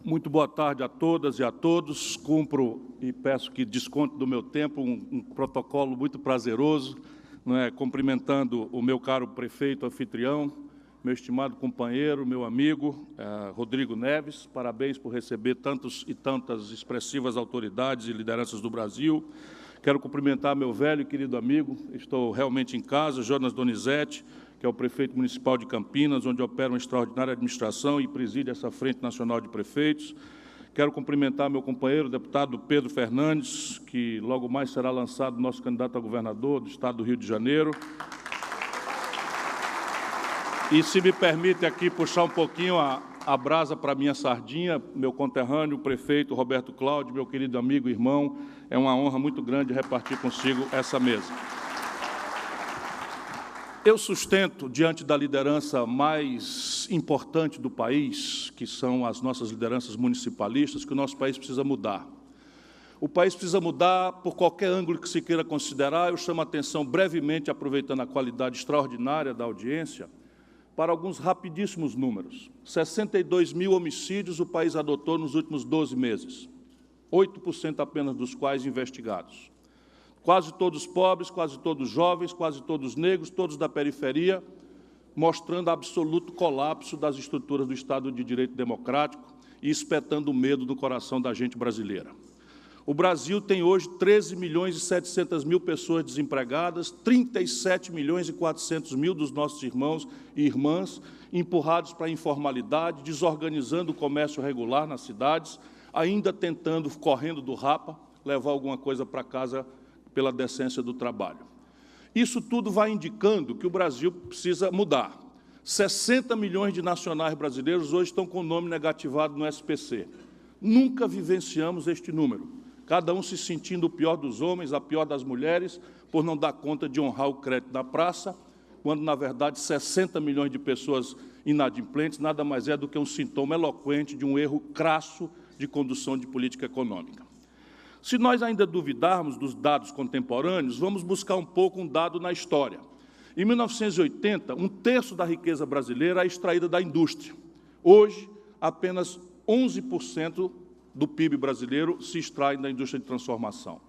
Muito boa tarde a todas e a todos. Cumpro e peço que desconte do meu tempo um protocolo muito prazeroso, cumprimentando o meu caro prefeito anfitrião, meu estimado companheiro, meu amigo, Rodrigo Neves. Parabéns por receber tantos e tantas expressivas autoridades e lideranças do Brasil. Quero cumprimentar meu velho e querido amigo, estou realmente em casa, Jonas Donizete, que é o prefeito municipal de Campinas, onde opera uma extraordinária administração e preside essa Frente Nacional de Prefeitos. Quero cumprimentar meu companheiro, o deputado Pedro Fernandes, que logo mais será lançado nosso candidato a governador do Estado do Rio de Janeiro. E, se me permite aqui puxar um pouquinho a brasa para a minha sardinha, meu conterrâneo, o prefeito Roberto Cláudio, meu querido amigo e irmão, é uma honra muito grande repartir consigo essa mesa. Eu sustento, diante da liderança mais importante do país, que são as nossas lideranças municipalistas, que o nosso país precisa mudar. O país precisa mudar por qualquer ângulo que se queira considerar. Eu chamo a atenção brevemente, aproveitando a qualidade extraordinária da audiência, para alguns rapidíssimos números. 62 mil homicídios o país adotou nos últimos 12 meses, 8% apenas dos quais investigados. Quase todos pobres, quase todos jovens, quase todos negros, todos da periferia, mostrando absoluto colapso das estruturas do Estado de Direito Democrático e espetando o medo no coração da gente brasileira. O Brasil tem hoje 13 milhões e 700 mil pessoas desempregadas, 37 milhões e 400 mil dos nossos irmãos e irmãs empurrados para a informalidade, desorganizando o comércio regular nas cidades, ainda tentando, correndo do rapa, levar alguma coisa para casa pela decência do trabalho. Isso tudo vai indicando que o Brasil precisa mudar. 60 milhões de nacionais brasileiros hoje estão com o nome negativado no SPC. Nunca vivenciamos este número. Cada um se sentindo o pior dos homens, a pior das mulheres, por não dar conta de honrar o crédito da praça, quando, na verdade, 60 milhões de pessoas inadimplentes nada mais é do que um sintoma eloquente de um erro crasso de condução de política econômica. Se nós ainda duvidarmos dos dados contemporâneos, vamos buscar um pouco um dado na história. Em 1980, um terço da riqueza brasileira é extraída da indústria. Hoje, apenas 11% do PIB brasileiro se extrai da indústria de transformação.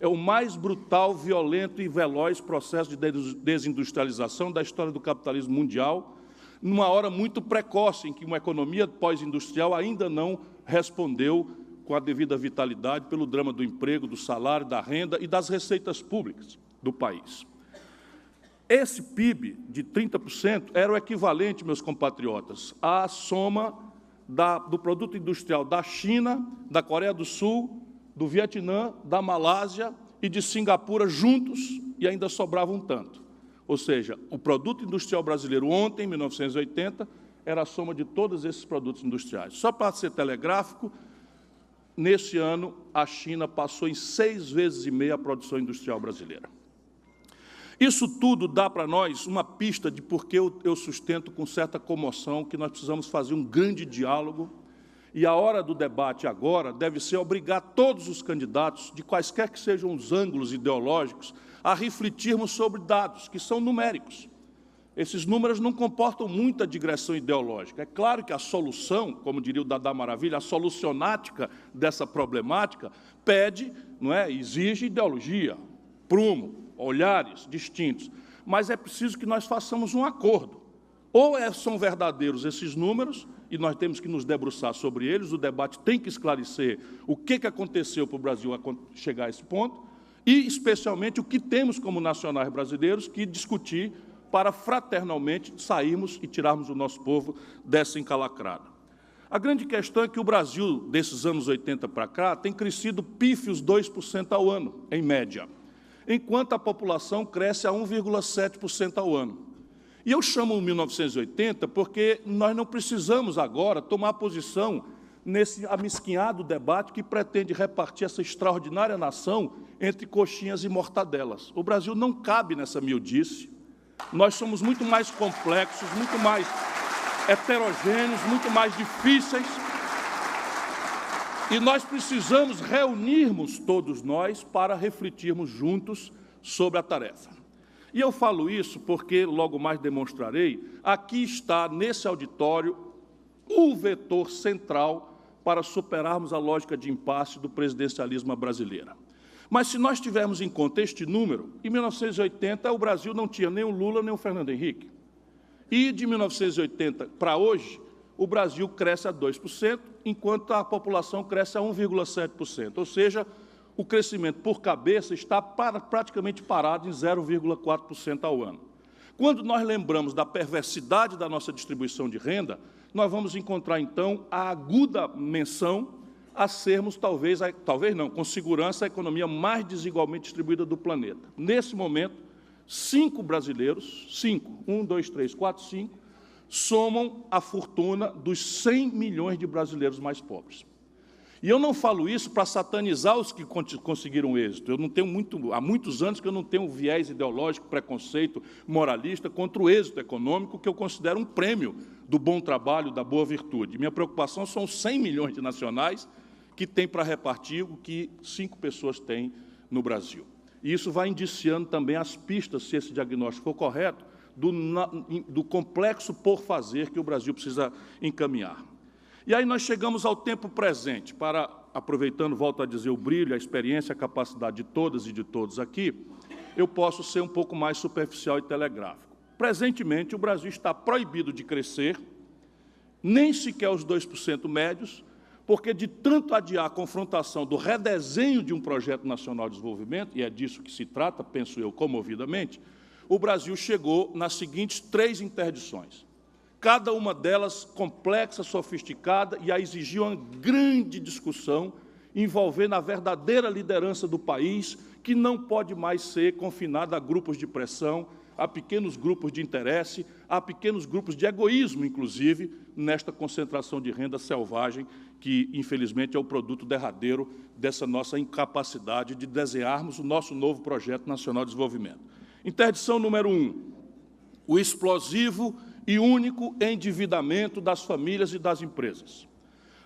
É o mais brutal, violento e veloz processo de desindustrialização da história do capitalismo mundial, numa hora muito precoce, em que uma economia pós-industrial ainda não respondeu com a devida vitalidade pelo drama do emprego, do salário, da renda e das receitas públicas do país. Esse PIB de 30% era o equivalente, meus compatriotas, à soma do produto industrial da China, da Coreia do Sul, do Vietnã, da Malásia e de Singapura juntos, e ainda sobrava um tanto. Ou seja, o produto industrial brasileiro ontem, em 1980, era a soma de todos esses produtos industriais. Só para ser telegráfico, nesse ano, a China passou em 6,5 vezes a produção industrial brasileira. Isso tudo dá para nós uma pista de por que eu sustento com certa comoção que nós precisamos fazer um grande diálogo, e a hora do debate agora deve ser obrigar todos os candidatos, de quaisquer que sejam os ângulos ideológicos, a refletirmos sobre dados que são numéricos. Esses números não comportam muita digressão ideológica. É claro que a solução, como diria o Dadá Maravilha, a solucionática dessa problemática pede, exige ideologia, prumo, olhares distintos. Mas é preciso que nós façamos um acordo. Ou são verdadeiros esses números, e nós temos que nos debruçar sobre eles, o debate tem que esclarecer o que aconteceu para o Brasil chegar a esse ponto, e, especialmente, o que temos como nacionais brasileiros que discutir para fraternalmente sairmos e tirarmos o nosso povo dessa encalacrada. A grande questão é que o Brasil, desses anos 80 para cá, tem crescido pífios 2% ao ano, em média, enquanto a população cresce a 1,7% ao ano. E eu chamo o 1980 porque nós não precisamos agora tomar posição nesse amesquinhado debate que pretende repartir essa extraordinária nação entre coxinhas e mortadelas. O Brasil não cabe nessa miudice. Nós somos muito mais complexos, muito mais heterogêneos, muito mais difíceis. E nós precisamos reunirmos todos nós para refletirmos juntos sobre a tarefa. E eu falo isso porque, logo mais demonstrarei, aqui está, nesse auditório, o vetor central para superarmos a lógica de impasse do presidencialismo brasileiro. Mas, se nós tivermos em conta este número, em 1980 o Brasil não tinha nem o Lula nem o Fernando Henrique. E, de 1980 para hoje, o Brasil cresce a 2%, enquanto a população cresce a 1,7%. Ou seja, o crescimento por cabeça está praticamente parado em 0,4% ao ano. Quando nós lembramos da perversidade da nossa distribuição de renda, nós vamos encontrar, então, a aguda menção a sermos, talvez não, com segurança, a economia mais desigualmente distribuída do planeta. Nesse momento, 5 brasileiros, 5, somam a fortuna dos 100 milhões de brasileiros mais pobres. E eu não falo isso para satanizar os que conseguiram êxito. Eu não tenho há muitos anos que eu não tenho viés ideológico, preconceito moralista contra o êxito econômico, que eu considero um prêmio do bom trabalho, da boa virtude. Minha preocupação são os 100 milhões de nacionais que têm para repartir o que 5 pessoas têm no Brasil. E isso vai indiciando também as pistas, se esse diagnóstico for correto, do complexo por fazer que o Brasil precisa encaminhar. E aí nós chegamos ao tempo presente, aproveitando, volto a dizer, o brilho, a experiência, a capacidade de todas e de todos aqui, eu posso ser um pouco mais superficial e telegráfico. Presentemente, o Brasil está proibido de crescer, nem sequer os 2% médios, porque de tanto adiar a confrontação do redesenho de um projeto nacional de desenvolvimento, e é disso que se trata, penso eu, comovidamente, o Brasil chegou nas seguintes 3 interdições. Cada uma delas complexa, sofisticada e a exigir uma grande discussão envolvendo a verdadeira liderança do país, que não pode mais ser confinada a grupos de pressão, a pequenos grupos de interesse, a pequenos grupos de egoísmo, inclusive, nesta concentração de renda selvagem, que, infelizmente, é o produto derradeiro dessa nossa incapacidade de desenharmos o nosso novo projeto nacional de desenvolvimento. Interdição número 1, o explosivo e único endividamento das famílias e das empresas.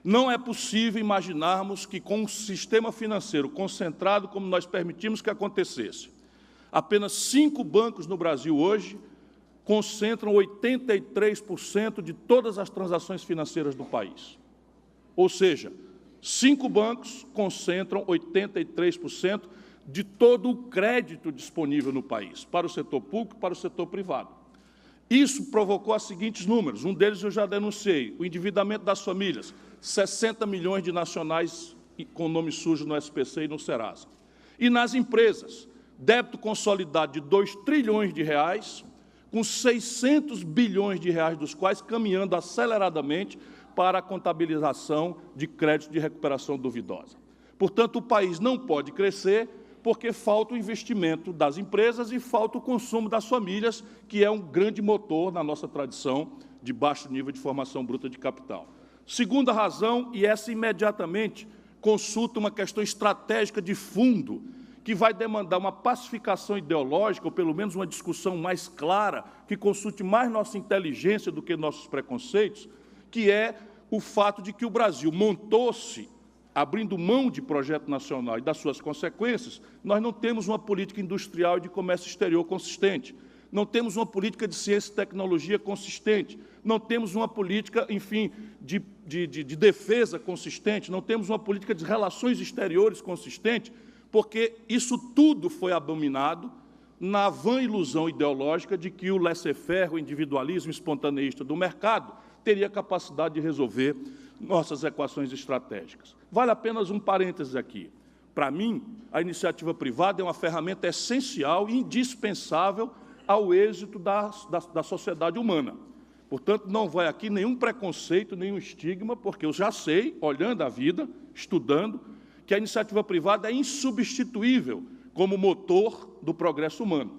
Não é possível imaginarmos que, com um sistema financeiro concentrado como nós permitimos que acontecesse, apenas 5 bancos no Brasil hoje concentram 83% de todas as transações financeiras do país. Ou seja, 5 bancos concentram 83% de todo o crédito disponível no país, para o setor público e para o setor privado. Isso provocou os seguintes números, um deles eu já denunciei, o endividamento das famílias, 60 milhões de nacionais com nome sujo no SPC e no Serasa. E nas empresas, débito consolidado de 2 trilhões de reais, com 600 bilhões de reais dos quais caminhando aceleradamente para a contabilização de crédito de recuperação duvidosa. Portanto, o país não pode crescer porque falta o investimento das empresas e falta o consumo das famílias, que é um grande motor na nossa tradição de baixo nível de formação bruta de capital. Segunda razão, e essa imediatamente consulta uma questão estratégica de fundo, que vai demandar uma pacificação ideológica, ou pelo menos uma discussão mais clara, que consulte mais nossa inteligência do que nossos preconceitos, que é o fato de que o Brasil montou-se, abrindo mão de projeto nacional e das suas consequências, nós não temos uma política industrial e de comércio exterior consistente, não temos uma política de ciência e tecnologia consistente, não temos uma política, enfim, de defesa consistente, não temos uma política de relações exteriores consistente, porque isso tudo foi abominado na vã ilusão ideológica de que o laissez-faire, o individualismo espontaneísta do mercado, teria capacidade de resolver nossas equações estratégicas. Vale apenas um parênteses aqui. Para mim, a iniciativa privada é uma ferramenta essencial e indispensável ao êxito da sociedade humana. Portanto, não vai aqui nenhum preconceito, nenhum estigma, porque eu já sei, olhando a vida, estudando, que a iniciativa privada é insubstituível como motor do progresso humano,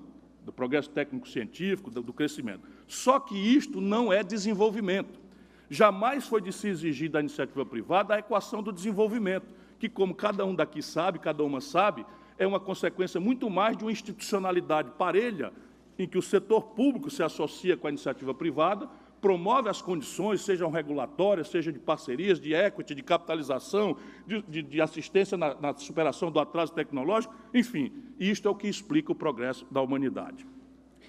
do progresso técnico-científico, do crescimento. Só que isto não é desenvolvimento. Jamais foi de se exigir da iniciativa privada a equação do desenvolvimento, que, como cada um daqui sabe, cada uma sabe, é uma consequência muito mais de uma institucionalidade parelha, em que o setor público se associa com a iniciativa privada, promove as condições, sejam regulatórias, seja de parcerias, de equity, de capitalização, de assistência na superação do atraso tecnológico, enfim, isto é o que explica o progresso da humanidade.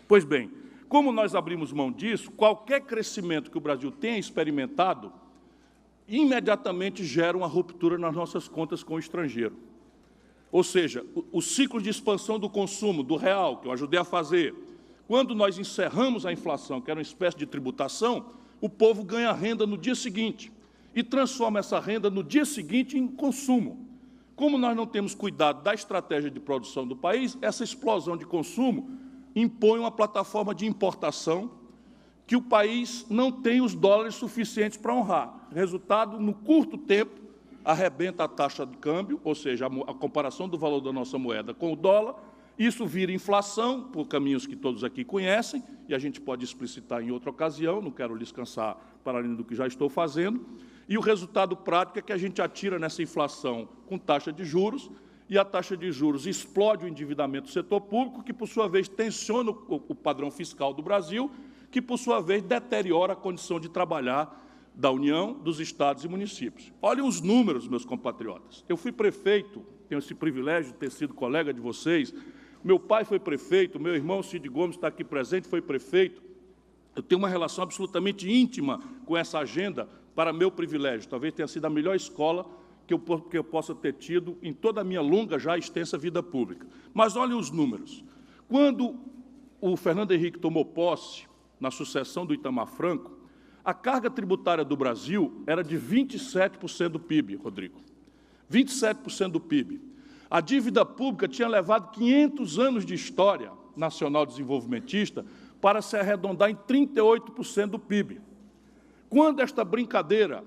Pois bem, como nós abrimos mão disso, qualquer crescimento que o Brasil tenha experimentado imediatamente gera uma ruptura nas nossas contas com o estrangeiro. Ou seja, o ciclo de expansão do consumo, do real, que eu ajudei a fazer, quando nós encerramos a inflação, que era uma espécie de tributação, o povo ganha renda no dia seguinte e transforma essa renda no dia seguinte em consumo. Como nós não temos cuidado da estratégia de produção do país, essa explosão de consumo impõe uma plataforma de importação que o país não tem os dólares suficientes para honrar. Resultado, no curto tempo, arrebenta a taxa de câmbio, ou seja, a comparação do valor da nossa moeda com o dólar. Isso vira inflação, por caminhos que todos aqui conhecem, e a gente pode explicitar em outra ocasião, não quero lhes cansar para além do que já estou fazendo. E o resultado prático é que a gente atira nessa inflação com taxa de juros, e a taxa de juros explode o endividamento do setor público, que, por sua vez, tensiona o padrão fiscal do Brasil, que, por sua vez, deteriora a condição de trabalhar da União, dos estados e municípios. Olhem os números, meus compatriotas. Eu fui prefeito, tenho esse privilégio de ter sido colega de vocês. Meu pai foi prefeito, meu irmão Cid Gomes está aqui presente, foi prefeito. Eu tenho uma relação absolutamente íntima com essa agenda para meu privilégio. Talvez tenha sido a melhor escola que eu possa ter tido em toda a minha longa, já extensa vida pública. Mas olhem os números. Quando o Fernando Henrique tomou posse, na sucessão do Itamar Franco, a carga tributária do Brasil era de 27% do PIB, Rodrigo. 27% do PIB. A dívida pública tinha levado 500 anos de história nacional desenvolvimentista para se arredondar em 38% do PIB. Quando esta brincadeira,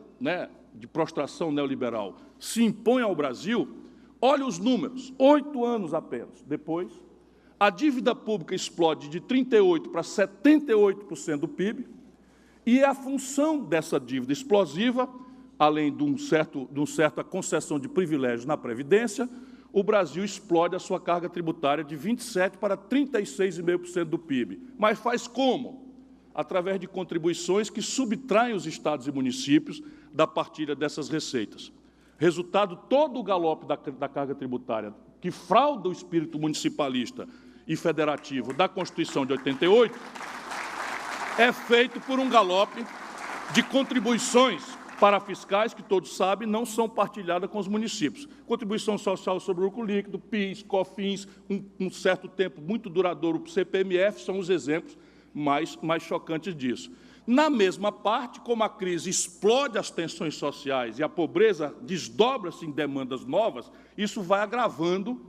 de prostração neoliberal se impõe ao Brasil, olha os números, 8 anos apenas depois, a dívida pública explode de 38% para 78% do PIB, e a função dessa dívida explosiva, além de uma certa concessão de privilégios na Previdência, o Brasil explode a sua carga tributária de 27% para 36,5% do PIB. Mas faz como? Através de contribuições que subtraem os estados e municípios da partilha dessas receitas. Resultado, todo o galope da carga tributária, que frauda o espírito municipalista e federativo da Constituição de 88, é feito por um galope de contribuições parafiscais, que todos sabem, não são partilhadas com os municípios. Contribuição social sobre o lucro líquido, PIS, COFINS, um certo tempo muito duradouro, o CPMF, são os exemplos mais chocantes disso. Na mesma parte, como a crise explode as tensões sociais e a pobreza desdobra-se em demandas novas, isso vai agravando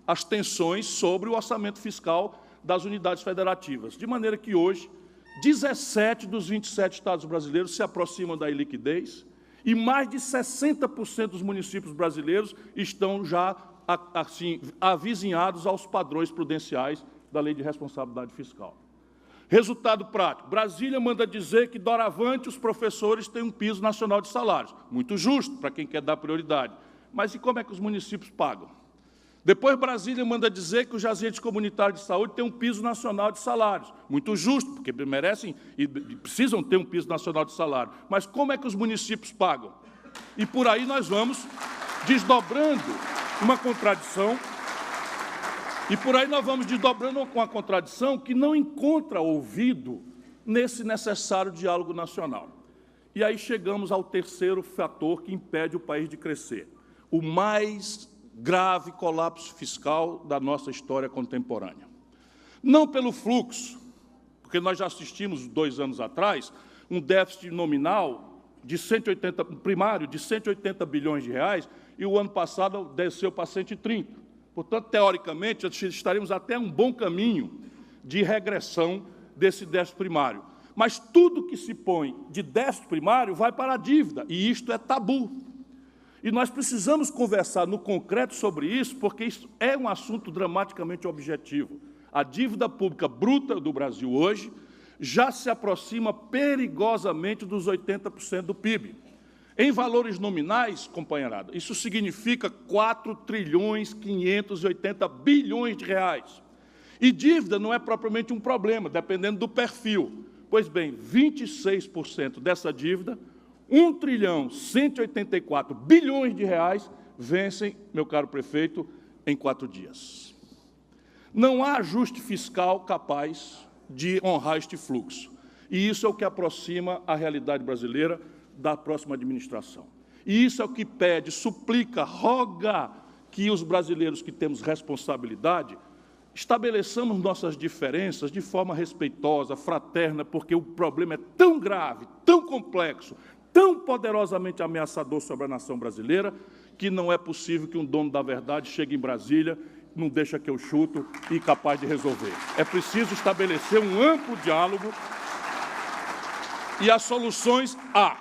as tensões sobre o orçamento fiscal das unidades federativas, de maneira que hoje 17 dos 27 estados brasileiros se aproximam da iliquidez e mais de 60% dos municípios brasileiros estão já assim, avizinhados aos padrões prudenciais da Lei de Responsabilidade Fiscal. Resultado prático, Brasília manda dizer que, doravante, os professores têm um piso nacional de salários. Muito justo, para quem quer dar prioridade. Mas e como é que os municípios pagam? Depois, Brasília manda dizer que os agentes comunitários de saúde têm um piso nacional de salários. Muito justo, porque merecem e precisam ter um piso nacional de salário. Mas como é que os municípios pagam? E por aí nós vamos desdobrando uma contradição, com a contradição que não encontra ouvido nesse necessário diálogo nacional. E aí chegamos ao terceiro fator que impede o país de crescer, o mais grave colapso fiscal da nossa história contemporânea. Não pelo fluxo, porque nós já assistimos 2 anos atrás um déficit nominal primário de 180 bilhões de reais, e o ano passado desceu para 130. Portanto, teoricamente, estaremos até um bom caminho de regressão desse déficit primário. Mas tudo que se põe de déficit primário vai para a dívida, e isto é tabu. E nós precisamos conversar no concreto sobre isso, porque isso é um assunto dramaticamente objetivo. A dívida pública bruta do Brasil hoje já se aproxima perigosamente dos 80% do PIB. Em valores nominais, companheirada, isso significa 4,580 trilhões de reais. E dívida não é propriamente um problema, dependendo do perfil. Pois bem, 26% dessa dívida, 1,184 bilhões de reais, vencem, meu caro prefeito, em 4 dias. Não há ajuste fiscal capaz de honrar este fluxo. E isso é o que aproxima a realidade brasileira da próxima administração. E isso é o que pede, suplica, roga que os brasileiros que temos responsabilidade estabeleçamos nossas diferenças de forma respeitosa, fraterna, porque o problema é tão grave, tão complexo, tão poderosamente ameaçador sobre a nação brasileira, que não é possível que um dono da verdade chegue em Brasília, não deixa que eu chuto e capaz de resolver. É preciso estabelecer um amplo diálogo e as soluções há.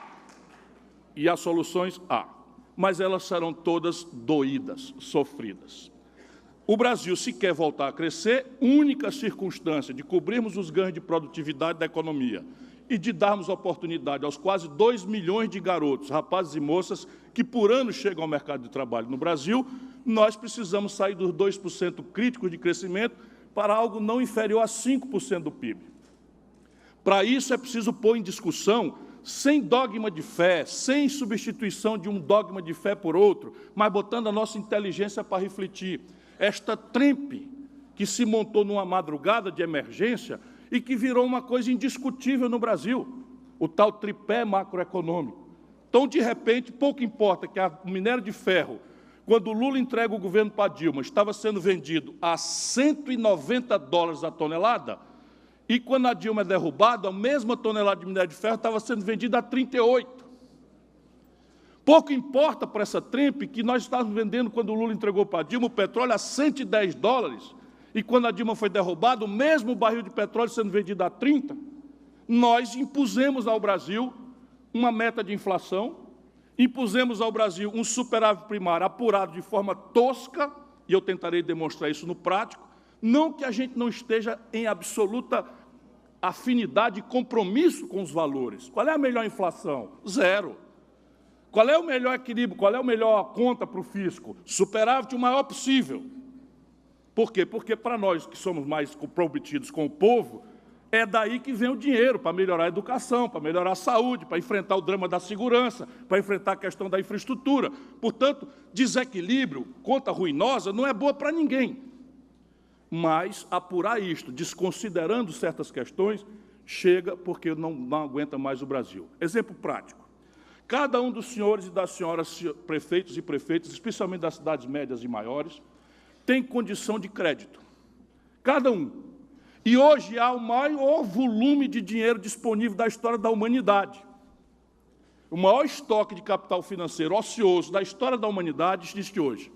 Mas elas serão todas doídas, sofridas. O Brasil, se quer voltar a crescer, única circunstância de cobrirmos os ganhos de produtividade da economia e de darmos oportunidade aos quase 2 milhões de garotos, rapazes e moças que por ano chegam ao mercado de trabalho no Brasil, nós precisamos sair dos 2% críticos de crescimento para algo não inferior a 5% do PIB. Para isso é preciso pôr em discussão, sem dogma de fé, sem substituição de um dogma de fé por outro, mas botando a nossa inteligência para refletir. Esta trempe que se montou numa madrugada de emergência e que virou uma coisa indiscutível no Brasil, o tal tripé macroeconômico. Então, de repente, pouco importa que o minério de ferro, quando o Lula entrega o governo para Dilma, estava sendo vendido a $190 a tonelada, e quando a Dilma é derrubada, a mesma tonelada de minério de ferro estava sendo vendida a 38. Pouco importa para essa trempe que nós estávamos vendendo, quando o Lula entregou para a Dilma, o petróleo a $110, e quando a Dilma foi derrubada, o mesmo barril de petróleo sendo vendido a 30. Nós impusemos ao Brasil uma meta de inflação, impusemos ao Brasil um superávit primário apurado de forma tosca, e eu tentarei demonstrar isso no prático, não que a gente não esteja em absoluta afinidade e compromisso com os valores. Qual é a melhor inflação? Zero. Qual é o melhor equilíbrio? Qual é a melhor conta para o fisco? Superávit o maior possível. Por quê? Porque para nós que somos mais comprometidos com o povo, é daí que vem o dinheiro para melhorar a educação, para melhorar a saúde, para enfrentar o drama da segurança, para enfrentar a questão da infraestrutura. Portanto, desequilíbrio, conta ruinosa, não é boa para ninguém. Mas apurar isto, desconsiderando certas questões, chega porque não aguenta mais o Brasil. Exemplo prático. Cada um dos senhores e das senhoras prefeitos e prefeitas, especialmente das cidades médias e maiores, tem condição de crédito. Cada um. E hoje há o maior volume de dinheiro disponível da história da humanidade. O maior estoque de capital financeiro ocioso da história da humanidade existe hoje.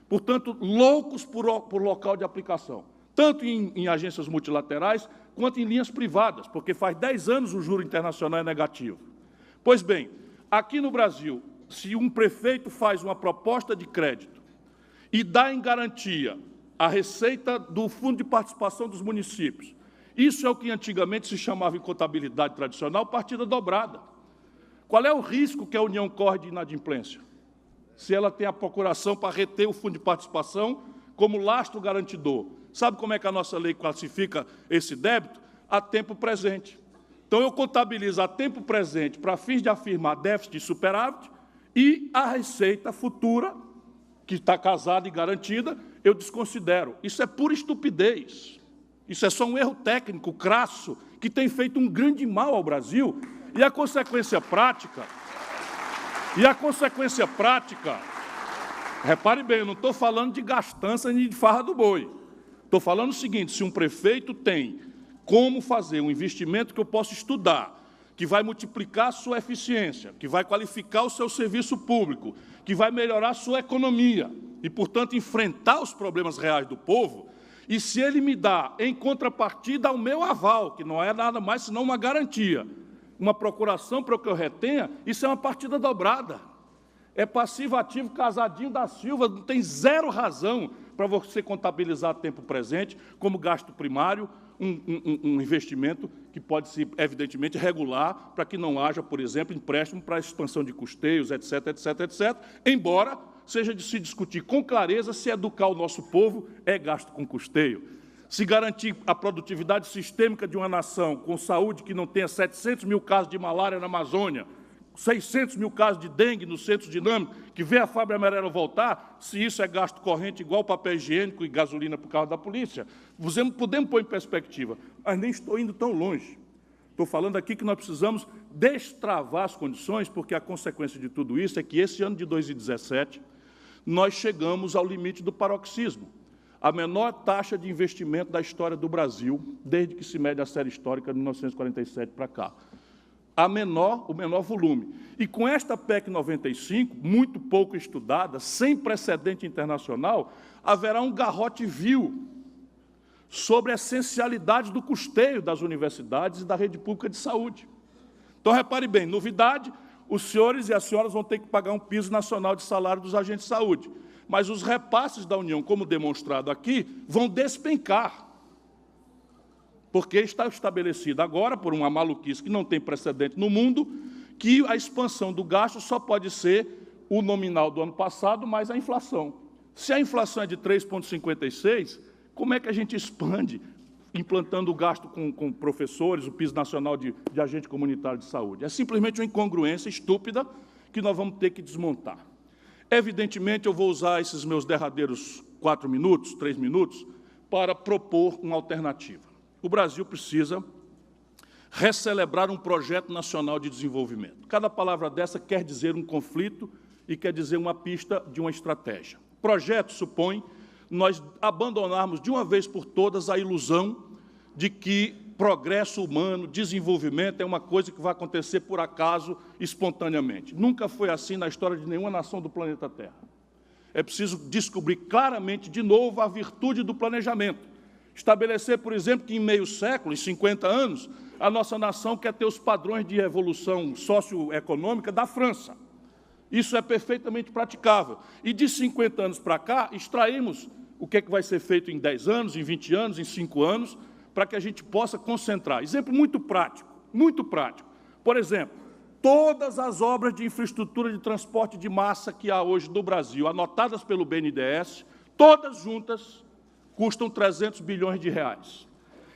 Portanto, loucos por local de aplicação, tanto em agências multilaterais quanto em linhas privadas, porque faz 10 anos o juro internacional é negativo. Pois bem, aqui no Brasil, se um prefeito faz uma proposta de crédito e dá em garantia a receita do Fundo de Participação dos Municípios, isso é o que antigamente se chamava em contabilidade tradicional partida dobrada. Qual é o risco que a União corre de inadimplência? Se ela tem a procuração para reter o Fundo de Participação como lastro garantidor. Sabe como é que a nossa lei classifica esse débito? A tempo presente. Então, eu contabilizo a tempo presente para fins de afirmar déficit e superávit e a receita futura, que está casada e garantida, eu desconsidero. Isso é pura estupidez. Isso é só um erro técnico, crasso, que tem feito um grande mal ao Brasil. E a consequência prática, repare bem, eu não estou falando de gastança nem de farra do boi. Estou falando o seguinte, se um prefeito tem como fazer um investimento que eu posso estudar, que vai multiplicar a sua eficiência, que vai qualificar o seu serviço público, que vai melhorar a sua economia e, portanto, enfrentar os problemas reais do povo, e se ele me dá, em contrapartida, o meu aval, que não é nada mais senão uma garantia, uma procuração para que eu retenha, isso é uma partida dobrada. É passivo-ativo Casadinho da Silva, não tem zero razão para você contabilizar a tempo presente como gasto primário, um investimento que pode ser, evidentemente, regular para que não haja, por exemplo, empréstimo para a expansão de custeios, etc., etc., etc., embora seja de se discutir com clareza se educar o nosso povo é gasto com custeio. Se garantir a produtividade sistêmica de uma nação com saúde que não tenha 700 mil casos de malária na Amazônia, 600 mil casos de dengue no centro dinâmico, que vê a febre amarela voltar, se isso é gasto corrente igual papel higiênico e gasolina para o carro da polícia, podemos pôr em perspectiva, mas nem estou indo tão longe. Estou falando aqui que nós precisamos destravar as condições, porque a consequência de tudo isso é que esse ano de 2017 nós chegamos ao limite do paroxismo. A menor taxa de investimento da história do Brasil, desde que se mede a série histórica de 1947 para cá. O menor volume. E com esta PEC 95, muito pouco estudada, sem precedente internacional, haverá um garrote vil sobre a essencialidade do custeio das universidades e da rede pública de saúde. Então, repare bem, novidade, os senhores e as senhoras vão ter que pagar um piso nacional de salário dos agentes de saúde. Mas os repasses da União, como demonstrado aqui, vão despencar. Porque está estabelecido agora, por uma maluquice que não tem precedente no mundo, que a expansão do gasto só pode ser o nominal do ano passado mais a inflação. Se a inflação é de 3,56, como é que a gente expande, implantando o gasto com professores, o piso nacional de agente comunitário de saúde? É simplesmente uma incongruência estúpida que nós vamos ter que desmontar. Evidentemente, eu vou usar esses meus derradeiros 4 minutos, 3 minutos, para propor uma alternativa. O Brasil precisa recelebrar um projeto nacional de desenvolvimento. Cada palavra dessa quer dizer um conflito e quer dizer uma pista de uma estratégia. Projeto supõe nós abandonarmos de uma vez por todas a ilusão de que progresso humano, desenvolvimento é uma coisa que vai acontecer por acaso, espontaneamente. Nunca foi assim na história de nenhuma nação do planeta Terra. É preciso descobrir claramente, de novo, a virtude do planejamento. Estabelecer, por exemplo, que em meio século, em 50 anos, a nossa nação quer ter os padrões de evolução socioeconômica da França. Isso é perfeitamente praticável. E de 50 anos para cá, extraímos o que é que vai ser feito em 10 anos, em 20 anos, em 5 anos, para que a gente possa concentrar. Exemplo muito prático, muito prático. Por exemplo, todas as obras de infraestrutura de transporte de massa que há hoje no Brasil, anotadas pelo BNDES, todas juntas, custam 300 bilhões de reais.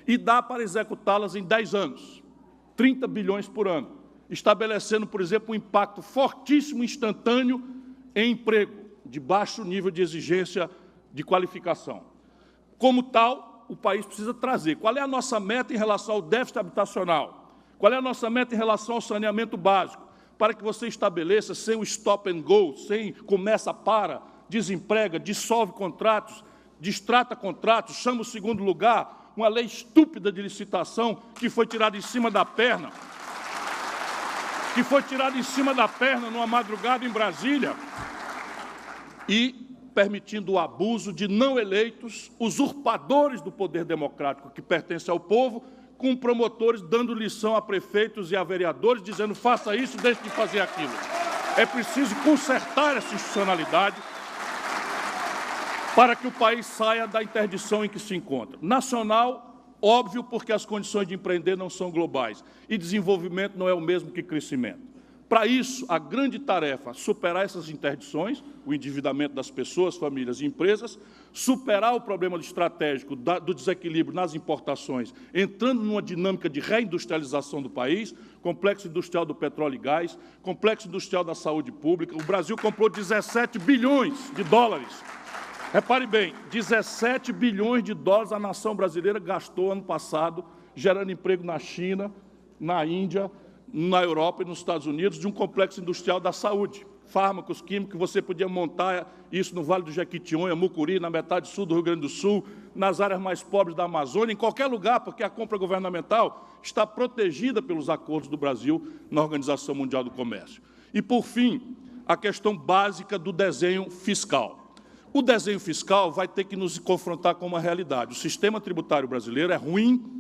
E dá para executá-las em 10 anos, 30 bilhões por ano, estabelecendo, por exemplo, um impacto fortíssimo, instantâneo, em emprego, de baixo nível de exigência de qualificação. Como tal, o país precisa trazer. Qual é a nossa meta em relação ao déficit habitacional? Qual é a nossa meta em relação ao saneamento básico? Para que você estabeleça, sem o stop and go, sem começa, para, desemprega, dissolve contratos, distrata contratos, chama o segundo lugar, uma lei estúpida de licitação que foi tirada em cima da perna, numa madrugada em Brasília, e permitindo o abuso de não eleitos, usurpadores do poder democrático que pertence ao povo, com promotores dando lição a prefeitos e a vereadores, dizendo faça isso, deixe de fazer aquilo. É preciso consertar essa institucionalidade para que o país saia da interdição em que se encontra. Nacional, óbvio, porque as condições de empreender não são globais, e desenvolvimento não é o mesmo que crescimento. Para isso, a grande tarefa, superar essas interdições, o endividamento das pessoas, famílias e empresas, superar o problema estratégico do desequilíbrio nas importações, entrando numa dinâmica de reindustrialização do país, complexo industrial do petróleo e gás, complexo industrial da saúde pública. O Brasil comprou 17 bilhões de dólares. Repare bem, 17 bilhões de dólares a nação brasileira gastou ano passado, gerando emprego na China, na Índia, na Europa e nos Estados Unidos, de um complexo industrial da saúde. Fármacos, químicos, você podia montar isso no Vale do Jequitinhonha, Mucuri, na metade sul do Rio Grande do Sul, nas áreas mais pobres da Amazônia, em qualquer lugar, porque a compra governamental está protegida pelos acordos do Brasil na Organização Mundial do Comércio. E, por fim, a questão básica do desenho fiscal. O desenho fiscal vai ter que nos confrontar com uma realidade. O sistema tributário brasileiro é ruim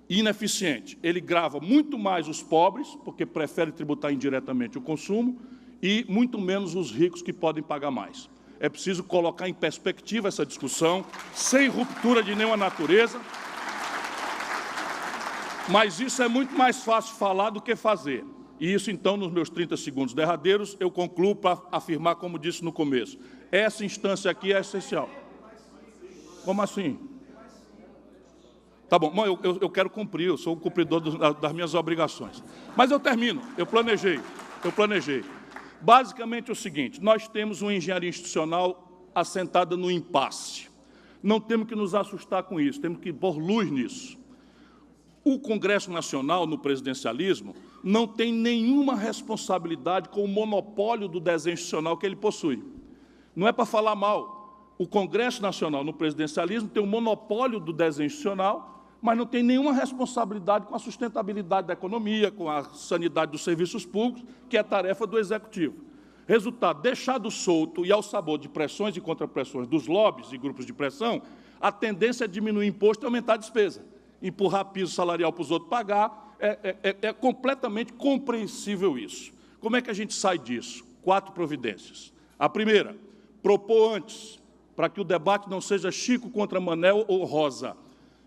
e ineficiente. Ele grava muito mais os pobres, porque prefere tributar indiretamente o consumo, e muito menos os ricos, que podem pagar mais. É preciso colocar em perspectiva essa discussão, sem ruptura de nenhuma natureza, mas isso é muito mais fácil falar do que fazer. E isso, então, nos meus 30 segundos derradeiros, eu concluo para afirmar, como disse no começo, essa instância aqui é essencial. Como assim? Tá bom, eu quero cumprir, eu sou o cumpridor das minhas obrigações. Mas eu termino, eu planejei. Basicamente é o seguinte, nós temos uma engenharia institucional assentada no impasse. Não temos que nos assustar com isso, temos que pôr luz nisso. o Congresso Nacional, no presidencialismo, não tem nenhuma responsabilidade com o monopólio do desenho institucional que ele possui. Não é para falar mal. O Congresso Nacional, no presidencialismo, tem o monopólio do desenho institucional, mas não tem nenhuma responsabilidade com a sustentabilidade da economia, com a sanidade dos serviços públicos, que é tarefa do Executivo. Resultado, deixado solto e ao sabor de pressões e contrapressões dos lobbies e grupos de pressão, a tendência é diminuir imposto e aumentar a despesa. Empurrar piso salarial para os outros pagar, é completamente compreensível isso. Como é que a gente sai disso? 4 providências. A primeira, propor antes, para que o debate não seja Chico contra Manel ou Rosa,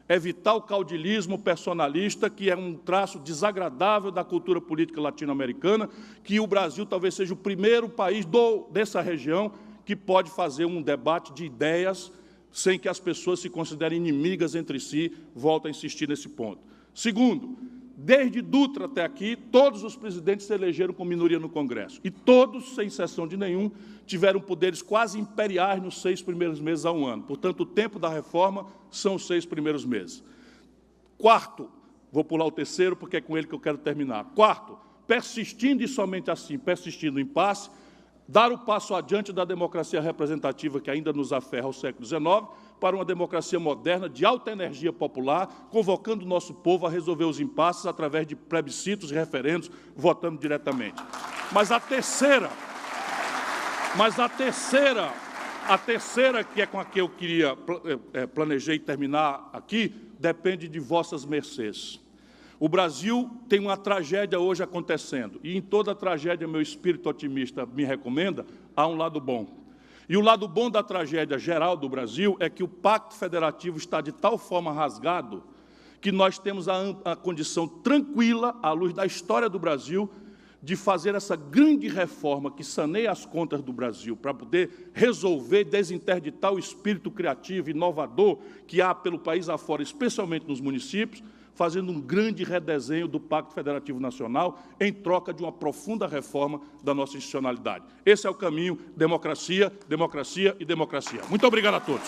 evitar o caudilismo personalista, que é um traço desagradável da cultura política latino-americana, que o Brasil talvez seja o primeiro país dessa região que pode fazer um debate de ideias sem que as pessoas se considerem inimigas entre si. Volto a insistir nesse ponto. Segundo, desde Dutra até aqui, todos os presidentes se elegeram com minoria no Congresso. E todos, sem exceção de nenhum, tiveram poderes quase imperiais nos 6 primeiros meses a um ano. Portanto, o tempo da reforma são os 6 primeiros meses. Quarto, vou pular o terceiro, porque é com ele que eu quero terminar. Quarto, persistindo e somente assim, persistindo no impasse, dar o passo adiante da democracia representativa que ainda nos aferra ao século XIX para uma democracia moderna de alta energia popular, convocando o nosso povo a resolver os impasses através de plebiscitos e referendos, votando diretamente. Mas a terceira, que é com a que eu planejei terminar aqui, depende de vossas mercês. O Brasil tem uma tragédia hoje acontecendo, e em toda tragédia meu espírito otimista me recomenda, há um lado bom. E o lado bom da tragédia geral do Brasil é que o Pacto Federativo está de tal forma rasgado que nós temos a condição tranquila, à luz da história do Brasil, de fazer essa grande reforma que saneia as contas do Brasil, para poder resolver, desinterditar o espírito criativo e inovador que há pelo país afora, especialmente nos municípios, fazendo um grande redesenho do Pacto Federativo Nacional em troca de uma profunda reforma da nossa institucionalidade. Esse é o caminho: democracia, democracia e democracia. Muito obrigado a todos.